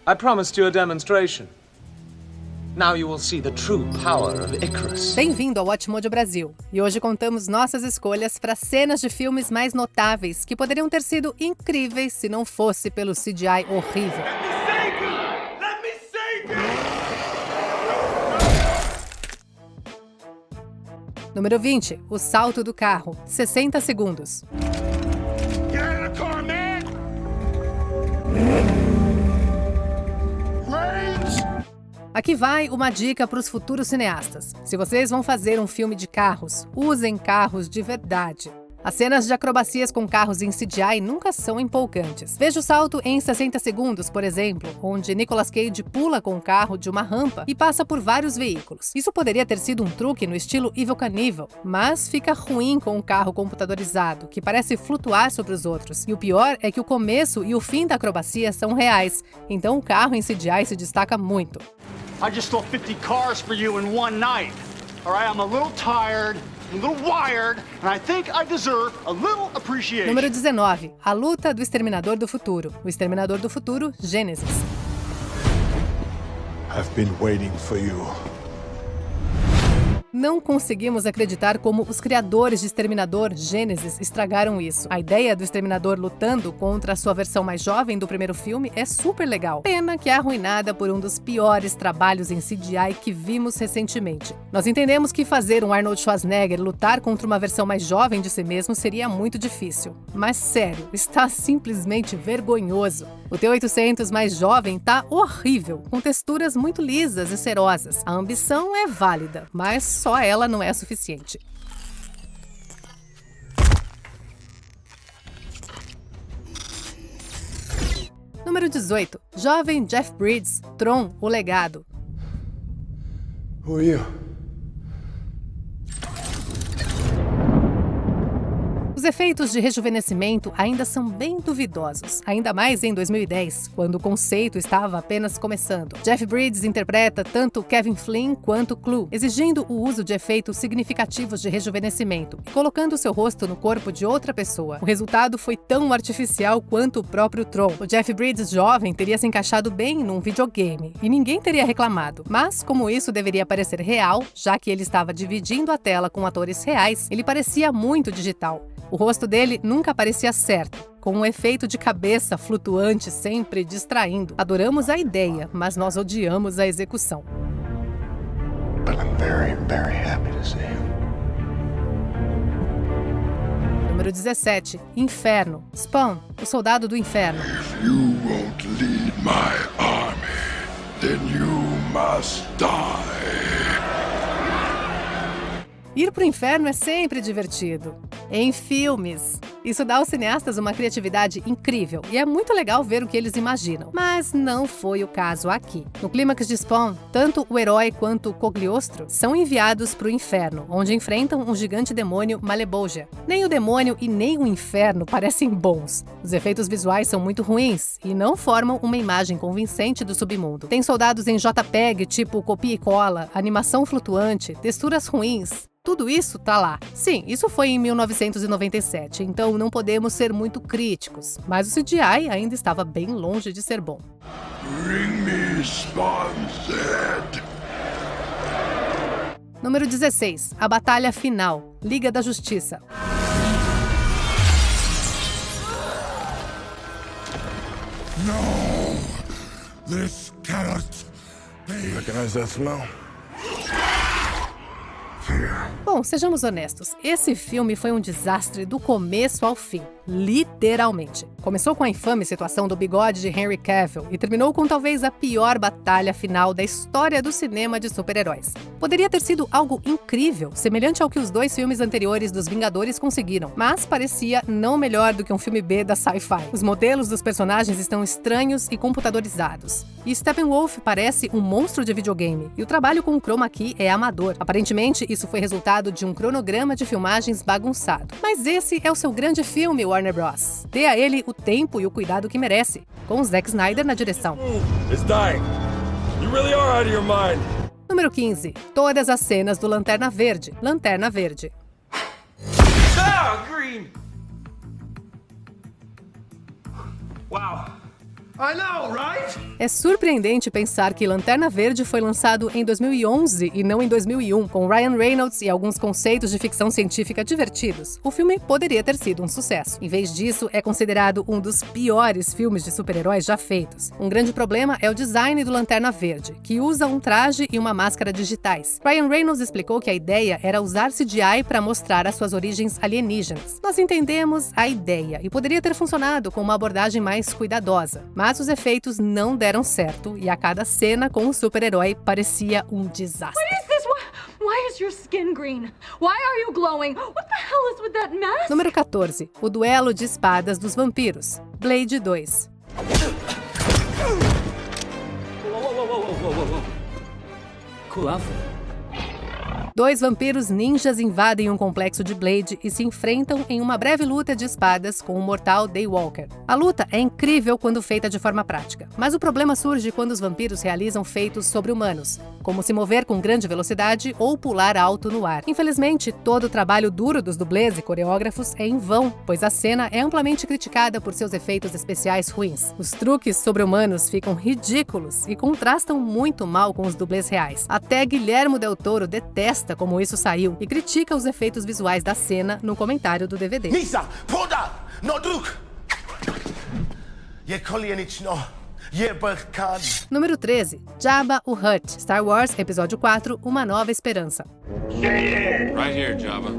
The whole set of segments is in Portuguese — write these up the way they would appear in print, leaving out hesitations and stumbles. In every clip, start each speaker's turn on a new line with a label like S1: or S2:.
S1: I promised you a demonstration. Now you will see the true power of Icarus.
S2: Bem-vindo ao Watchmojo Brasil. E hoje contamos nossas escolhas para cenas de filmes mais notáveis que poderiam ter sido incríveis se não fosse pelo CGI horrível.
S3: Let me save you!
S2: Número 20. O salto do carro. 60 segundos.
S3: Get out of the car, man! Range!
S2: Aqui vai uma dica para os futuros cineastas. Se vocês vão fazer um filme de carros, usem carros de verdade. As cenas de acrobacias com carros em CGI nunca são empolgantes. Veja o salto em 60 segundos, por exemplo, onde Nicolas Cage pula com o carro de uma rampa e passa por vários veículos. Isso poderia ter sido um truque no estilo Evel Knievel, mas fica ruim com o carro computadorizado, que parece flutuar sobre os outros. E o pior é que o começo e o fim da acrobacia são reais, então o carro em CGI se destaca muito.
S4: I just stole 50 cars for you in one night. All right, I'm a little tired, a little wired, and I think I deserve a little appreciation.
S2: Número 19. A luta do Exterminador do Futuro. O Exterminador do Futuro, Gênesis.
S3: I've been waiting for you.
S2: Não conseguimos acreditar como os criadores de Exterminador, Gênesis, estragaram isso. A ideia do Exterminador lutando contra a sua versão mais jovem do primeiro filme é super legal. Pena que é arruinada por um dos piores trabalhos em CGI que vimos recentemente. Nós entendemos que fazer um Arnold Schwarzenegger lutar contra uma versão mais jovem de si mesmo seria muito difícil. Mas sério, está simplesmente vergonhoso. O T-800 mais jovem tá horrível, com texturas muito lisas e cerosas. A ambição é válida, mas só ela não é suficiente. Número 18. Jovem Jeff Bridges, Tron, o Legado.
S3: Who are you?
S2: Os efeitos de rejuvenescimento ainda são bem duvidosos, ainda mais em 2010, quando o conceito estava apenas começando. Jeff Bridges interpreta tanto Kevin Flynn quanto Clue, exigindo o uso de efeitos significativos de rejuvenescimento e colocando seu rosto no corpo de outra pessoa. O resultado foi tão artificial quanto o próprio Tron. O Jeff Bridges jovem teria se encaixado bem num videogame e ninguém teria reclamado. Mas, como isso deveria parecer real, já que ele estava dividindo a tela com atores reais, ele parecia muito digital. O rosto dele nunca parecia certo, com um efeito de cabeça flutuante sempre distraindo. Adoramos a ideia, mas nós odiamos a execução.
S3: But I'm very, very happy to see you.
S2: Número 17. Inferno. Spawn, o Soldado do Inferno.
S3: If you won't lead my army, then you must die.
S2: Ir pro inferno é sempre divertido. Em filmes. Isso dá aos cineastas uma criatividade incrível e é muito legal ver o que eles imaginam. Mas não foi o caso aqui. No clímax de Spawn, tanto o herói quanto o Cogliostro são enviados pro inferno, onde enfrentam um gigante demônio Malebolgia. Nem o demônio e nem o inferno parecem bons. Os efeitos visuais são muito ruins e não formam uma imagem convincente do submundo. Tem soldados em JPEG, tipo copia e cola, animação flutuante, texturas ruins. Tudo isso tá lá. Sim, isso foi em 1997, então não podemos ser muito críticos, mas o CGI ainda estava bem longe de ser bom.
S3: Bring me Spawn's head.
S2: Número 16. A Batalha Final. Liga da Justiça.
S3: No, this cannot be. Recognize that smell?
S2: Bom, sejamos honestos, esse filme foi um desastre do começo ao fim, literalmente. Começou com a infame situação do bigode de Henry Cavill e terminou com talvez a pior batalha final da história do cinema de super-heróis. Poderia ter sido algo incrível, semelhante ao que os dois filmes anteriores dos Vingadores conseguiram, mas parecia não melhor do que um filme B da Sci-Fi. Os modelos dos personagens estão estranhos e computadorizados. E Steppenwolf parece um monstro de videogame, e o trabalho com o chroma key é amador. Aparentemente, isso foi resultado de um cronograma de filmagens bagunçado. Mas esse é o seu grande filme, Warner Bros. Dê a ele o tempo e o cuidado que merece, com Zack Snyder na direção.
S5: It's dying. You really are out of your mind.
S2: Número 15. Todas as cenas do Lanterna Verde. Lanterna Verde.
S5: Ah, green. Wow.
S2: É surpreendente pensar que Lanterna Verde foi lançado em 2011 e não em 2001, com Ryan Reynolds e alguns conceitos de ficção científica divertidos. O filme poderia ter sido um sucesso. Em vez disso, é considerado um dos piores filmes de super-heróis já feitos. Um grande problema é o design do Lanterna Verde, que usa um traje e uma máscara digitais. Ryan Reynolds explicou que a ideia era usar CGI para mostrar as suas origens alienígenas. Nós entendemos a ideia e poderia ter funcionado com uma abordagem mais cuidadosa, mas os efeitos não deram certo e a cada cena com o super-herói parecia um desastre.
S6: What is this? Why is your skin green? Why are you glowing? What the hell is with that mask?
S2: Número 14. O duelo de espadas dos vampiros. Blade 2.
S7: Cool outfit.
S2: Dois vampiros ninjas invadem um complexo de Blade e se enfrentam em uma breve luta de espadas com o mortal Daywalker. A luta é incrível quando feita de forma prática, mas o problema surge quando os vampiros realizam feitos sobre-humanos, como se mover com grande velocidade ou pular alto no ar. Infelizmente, todo o trabalho duro dos dublês e coreógrafos é em vão, pois a cena é amplamente criticada por seus efeitos especiais ruins. Os truques sobre-humanos ficam ridículos e contrastam muito mal com os dublês reais. Até Guillermo del Toro detesta como isso saiu e critica os efeitos visuais da cena no comentário do DVD.
S8: Misa, poda, no druk.
S2: Número 13. Jabba o Hutt. Star Wars Episódio 4, Uma Nova Esperança.
S9: Right here, Jabba.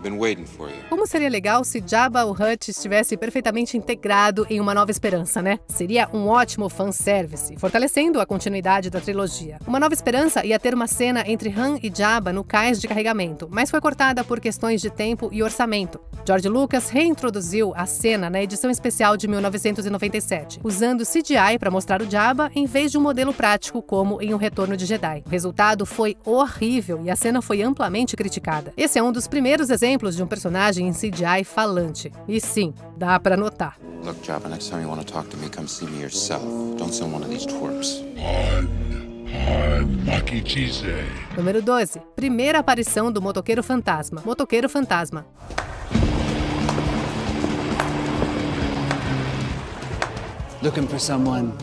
S9: Been waiting for you.
S2: Como seria legal se Jabba o Hutt estivesse perfeitamente integrado em Uma Nova Esperança, né? Seria um ótimo fanservice, fortalecendo a continuidade da trilogia. Uma Nova Esperança ia ter uma cena entre Han e Jabba no cais de carregamento, mas foi cortada por questões de tempo e orçamento. George Lucas reintroduziu a cena na edição especial de 1997, usando CGI para mostrar o Jabba em vez de um modelo prático como em O Retorno de Jedi. O resultado foi horrível e a cena foi amplamente criticada. Esse é um dos primeiros exemplos de um personagem em CGI falante. E sim, dá pra notar.
S9: Look, Jabba, next time you want to talk to me, come see me yourself. Don't send one of these twerps.
S2: Número 12. Primeira aparição do Motoqueiro Fantasma. Motoqueiro Fantasma.
S7: Looking for someone.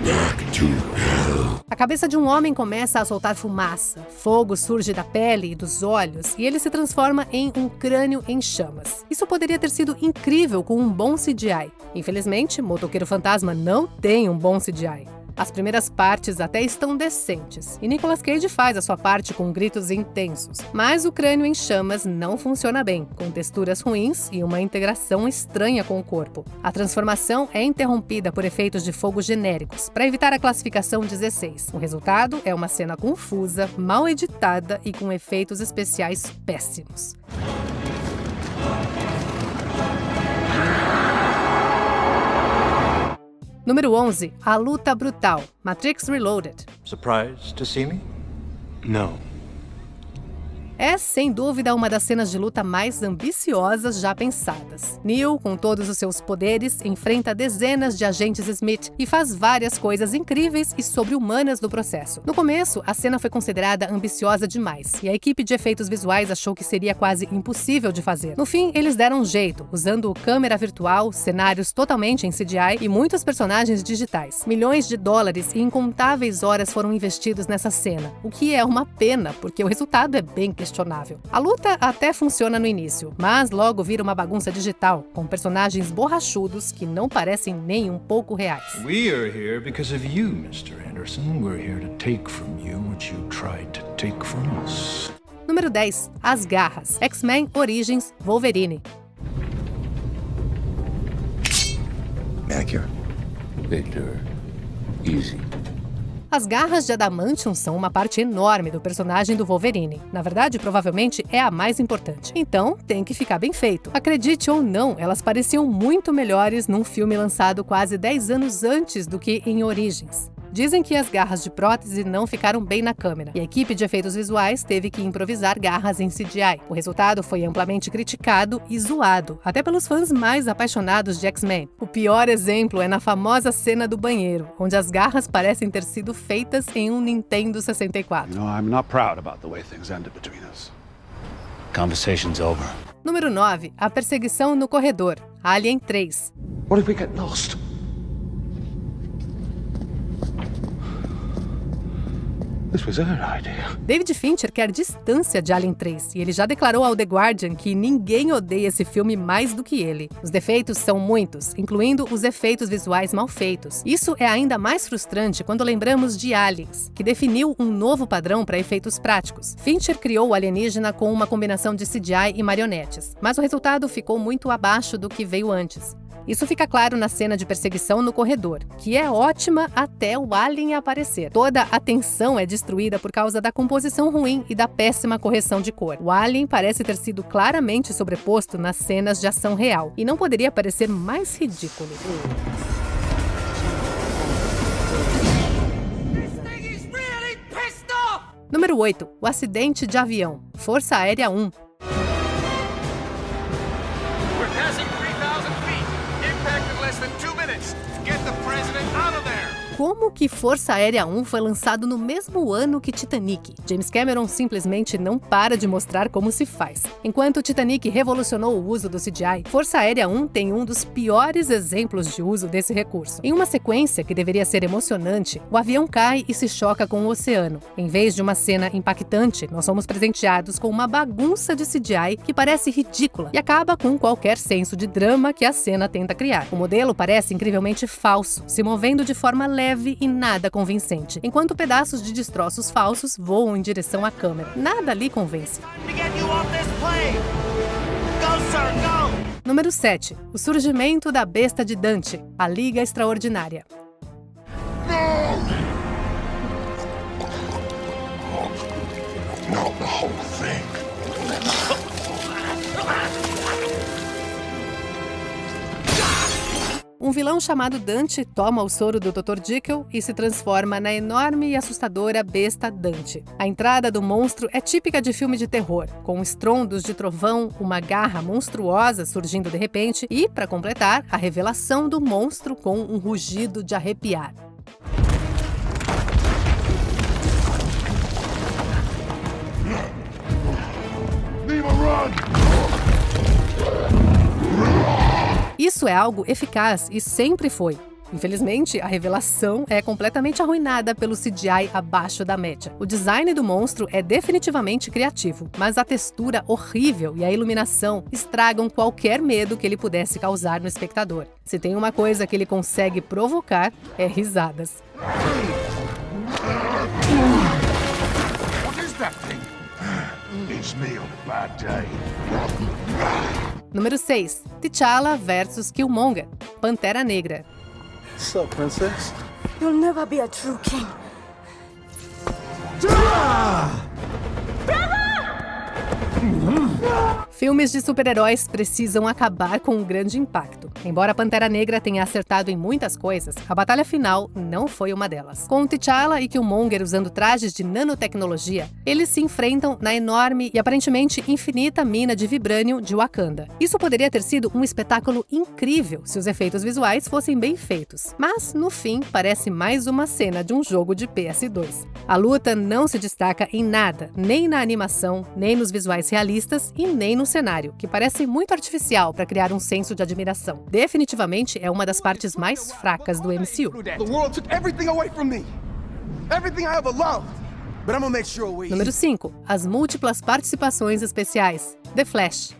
S3: Back to hell.
S2: A cabeça de um homem começa a soltar fumaça, fogo surge da pele e dos olhos e ele se transforma em um crânio em chamas. Isso poderia ter sido incrível com um bom CGI. Infelizmente, Motoqueiro Fantasma não tem um bom CGI. As primeiras partes até estão decentes, e Nicolas Cage faz a sua parte com gritos intensos. Mas o crânio em chamas não funciona bem, com texturas ruins e uma integração estranha com o corpo. A transformação é interrompida por efeitos de fogo genéricos, para evitar a classificação 16. O resultado é uma cena confusa, mal editada e com efeitos especiais péssimos. Número 11. A Luta Brutal. Matrix Reloaded.
S10: Surprised to see me? No.
S2: É, sem dúvida, uma das cenas de luta mais ambiciosas já pensadas. Neo, com todos os seus poderes, enfrenta dezenas de agentes Smith e faz várias coisas incríveis e sobre-humanas no processo. No começo, a cena foi considerada ambiciosa demais, e a equipe de efeitos visuais achou que seria quase impossível de fazer. No fim, eles deram um jeito, usando câmera virtual, cenários totalmente em CGI e muitos personagens digitais. Milhões de dólares e incontáveis horas foram investidos nessa cena, o que é uma pena, porque o resultado é bem questionável. A luta até funciona no início, mas logo vira uma bagunça digital, com personagens borrachudos que não parecem nem um pouco reais.
S10: We are here because of you, Mr. Anderson. We're here to take from you what you tried to take from us.
S2: Número 10. As Garras. X-Men Origins Wolverine.
S3: Manicure.
S9: Victor, easy.
S2: As garras de Adamantium são uma parte enorme do personagem do Wolverine. Na verdade, provavelmente é a mais importante. Então, tem que ficar bem feito. Acredite ou não, elas pareciam muito melhores num filme lançado quase 10 anos antes do que em Origins. Dizem que as garras de prótese não ficaram bem na câmera, e a equipe de efeitos visuais teve que improvisar garras em CGI. O resultado foi amplamente criticado e zoado, até pelos fãs mais apaixonados de X-Men. O pior exemplo é na famosa cena do banheiro, onde as garras parecem ter sido feitas em um Nintendo 64.
S4: No, I'm not proud about the way things ended between us. Conversation's over.
S2: Número 9. A perseguição no corredor. Alien 3.
S1: What if we get lost? This was her idea.
S2: David Fincher quer distância de Alien 3 e ele já declarou ao The Guardian que ninguém odeia esse filme mais do que ele. Os defeitos são muitos, incluindo os efeitos visuais mal feitos. Isso é ainda mais frustrante quando lembramos de Aliens, que definiu um novo padrão para efeitos práticos. Fincher criou o alienígena com uma combinação de CGI e marionetes, mas o resultado ficou muito abaixo do que veio antes. Isso fica claro na cena de perseguição no corredor, que é ótima até o alien aparecer. Toda a tensão é destruída por causa da composição ruim e da péssima correção de cor. O alien parece ter sido claramente sobreposto nas cenas de ação real, e não poderia parecer mais ridículo. Número 8. O acidente de avião. Força Aérea 1. Como que Força Aérea 1 foi lançado no mesmo ano que Titanic? James Cameron simplesmente não para de mostrar como se faz. Enquanto Titanic revolucionou o uso do CGI, Força Aérea 1 tem um dos piores exemplos de uso desse recurso. Em uma sequência que deveria ser emocionante, o avião cai e se choca com o oceano. Em vez de uma cena impactante, nós somos presenteados com uma bagunça de CGI que parece ridícula e acaba com qualquer senso de drama que a cena tenta criar. O modelo parece incrivelmente falso, se movendo de forma leve e nada convincente, enquanto pedaços de destroços falsos voam em direção à câmera. Nada ali convence. Número 7. O surgimento da besta de Dante, a Liga Extraordinária.
S3: Not the whole thing.
S2: Um vilão chamado Dante toma o soro do Dr. Jekyll e se transforma na enorme e assustadora besta Dante. A entrada do monstro é típica de filme de terror, com estrondos de trovão, uma garra monstruosa surgindo de repente e, para completar, a revelação do monstro com um rugido de arrepiar. Isso é algo eficaz e sempre foi. Infelizmente, a revelação é completamente arruinada pelo CGI abaixo da média. O design do monstro é definitivamente criativo, mas a textura horrível e a iluminação estragam qualquer medo que ele pudesse causar no espectador. Se tem uma coisa que ele consegue provocar, é risadas. Número 6. T'Challa vs Killmonger, Pantera Negra.
S11: What's up, princess?
S6: You'll never be a true king.
S2: Filmes de super-heróis precisam acabar com um grande impacto. Embora Pantera Negra tenha acertado em muitas coisas, a batalha final não foi uma delas. Com T'Challa e Killmonger usando trajes de nanotecnologia, eles se enfrentam na enorme e aparentemente infinita mina de vibrânio de Wakanda. Isso poderia ter sido um espetáculo incrível se os efeitos visuais fossem bem feitos, mas no fim parece mais uma cena de um jogo de PS2. A luta não se destaca em nada, nem na animação, nem nos visuais realistas e nem no cenário, que parece muito artificial para criar um senso de admiração. Definitivamente é uma das partes mais fracas do MCU. Número 5. As múltiplas participações especiais. The Flash.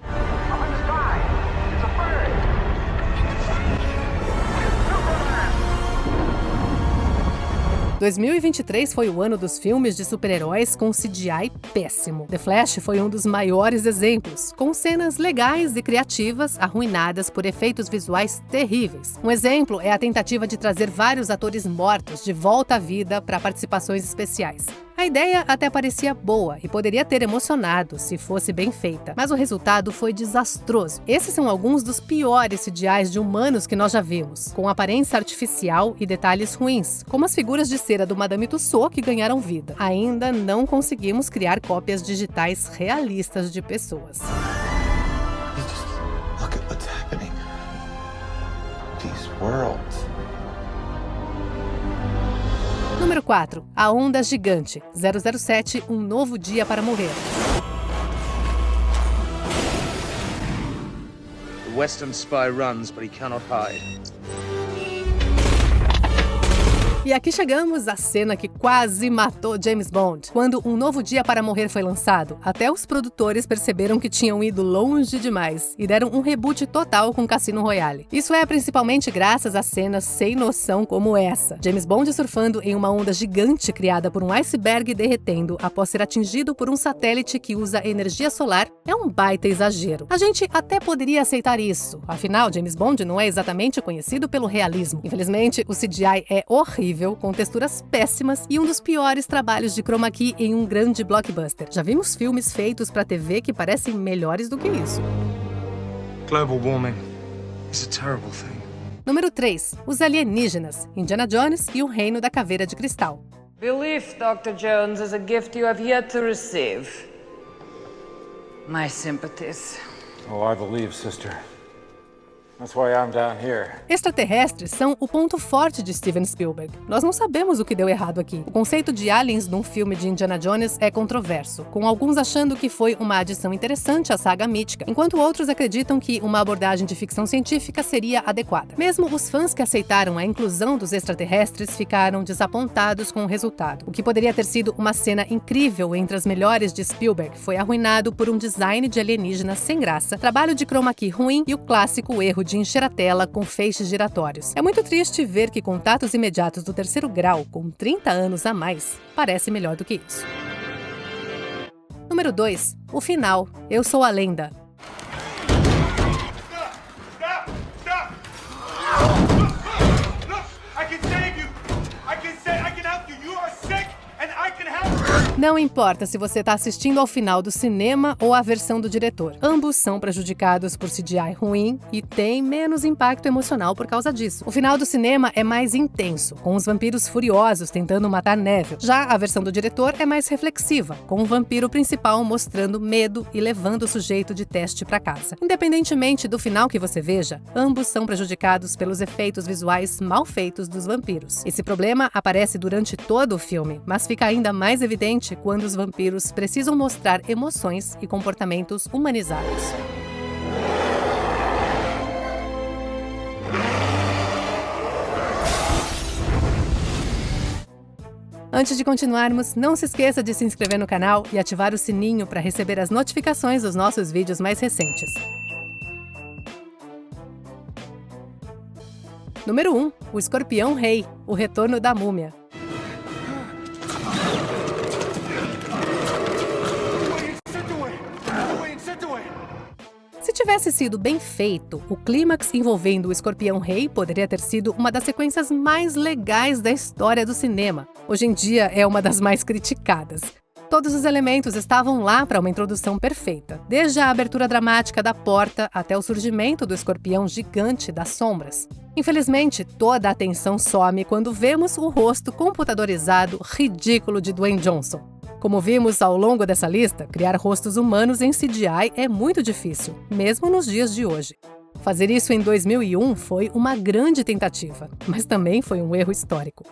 S2: 2023 foi o ano dos filmes de super-heróis com CGI péssimo. The Flash foi um dos maiores exemplos, com cenas legais e criativas arruinadas por efeitos visuais terríveis. Um exemplo é a tentativa de trazer vários atores mortos de volta à vida para participações especiais. A ideia até parecia boa e poderia ter emocionado se fosse bem feita, mas o resultado foi desastroso. Esses são alguns dos piores CGIs de humanos que nós já vimos, com aparência artificial e detalhes ruins, como as figuras de cera do Madame Tussauds que ganharam vida. Ainda não conseguimos criar cópias digitais realistas de pessoas.
S9: Look at what's happening. These worlds.
S2: Número 4. A Onda Gigante. 007, Um Novo Dia para Morrer.
S1: Western spy runs, but he cannot hide.
S2: E aqui chegamos à cena que quase matou James Bond. Quando Um Novo Dia para Morrer foi lançado, até os produtores perceberam que tinham ido longe demais e deram um reboot total com Cassino Royale. Isso é principalmente graças a cenas sem noção como essa. James Bond surfando em uma onda gigante criada por um iceberg derretendo após ser atingido por um satélite que usa energia solar é um baita exagero. A gente até poderia aceitar isso, afinal James Bond não é exatamente conhecido pelo realismo. Infelizmente, o CGI é horrível, com texturas péssimas e um dos piores trabalhos de chroma key em um grande blockbuster. Já vimos filmes feitos para TV que parecem melhores do que isso.
S5: Global warming is a terrible thing.
S2: Número 3. Os alienígenas, Indiana Jones e o Reino da Caveira de Cristal.
S12: Belief, Dr. Jones, is a gift you have yet to receive. My sympathies.
S13: Oh, I believe, sister. That's why I'm down here.
S2: Extraterrestres são o ponto forte de Steven Spielberg. Nós não sabemos o que deu errado aqui. O conceito de aliens num filme de Indiana Jones é controverso, com alguns achando que foi uma adição interessante à saga mítica, enquanto outros acreditam que uma abordagem de ficção científica seria adequada. Mesmo os fãs que aceitaram a inclusão dos extraterrestres ficaram desapontados com o resultado. O que poderia ter sido uma cena incrível entre as melhores de Spielberg foi arruinado por um design de alienígenas sem graça, trabalho de chroma key ruim e o clássico erro de encher a tela com feixes giratórios. É muito triste ver que Contatos Imediatos do Terceiro Grau, com 30 anos a mais, parece melhor do que isso. Número 2. O final. Eu Sou a Lenda. Não importa se você está assistindo ao final do cinema ou à versão do diretor. Ambos são prejudicados por CGI ruim e têm menos impacto emocional por causa disso. O final do cinema é mais intenso, com os vampiros furiosos tentando matar Neville. Já a versão do diretor é mais reflexiva, com o vampiro principal mostrando medo e levando o sujeito de teste para casa. Independentemente do final que você veja, ambos são prejudicados pelos efeitos visuais mal feitos dos vampiros. Esse problema aparece durante todo o filme, mas fica ainda mais evidente quando os vampiros precisam mostrar emoções e comportamentos humanizados. Antes de continuarmos, não se esqueça de se inscrever no canal e ativar o sininho para receber as notificações dos nossos vídeos mais recentes. Número 1. O Escorpião Rei, o Retorno da Múmia. Se tivesse sido bem feito, o clímax envolvendo o Escorpião Rei poderia ter sido uma das sequências mais legais da história do cinema. Hoje em dia é uma das mais criticadas. Todos os elementos estavam lá para uma introdução perfeita, desde a abertura dramática da porta até o surgimento do escorpião gigante das sombras. Infelizmente, toda a atenção some quando vemos o rosto computadorizado ridículo de Dwayne Johnson. Como vimos ao longo dessa lista, criar rostos humanos em CGI é muito difícil, mesmo nos dias de hoje. Fazer isso em 2001 foi uma grande tentativa, mas também foi um erro histórico.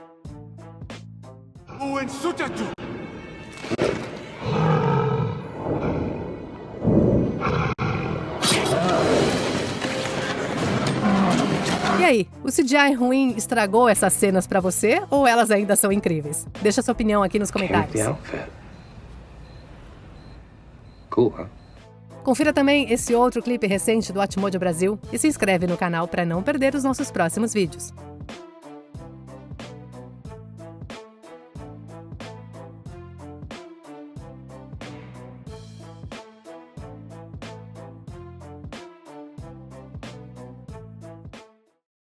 S2: E aí, o CGI ruim estragou essas cenas pra você ou elas ainda são incríveis? Deixa sua opinião aqui nos comentários.
S1: Cool, huh?
S2: Confira também esse outro clipe recente do Atmojo Brasil e se inscreve no canal para não perder os nossos próximos vídeos.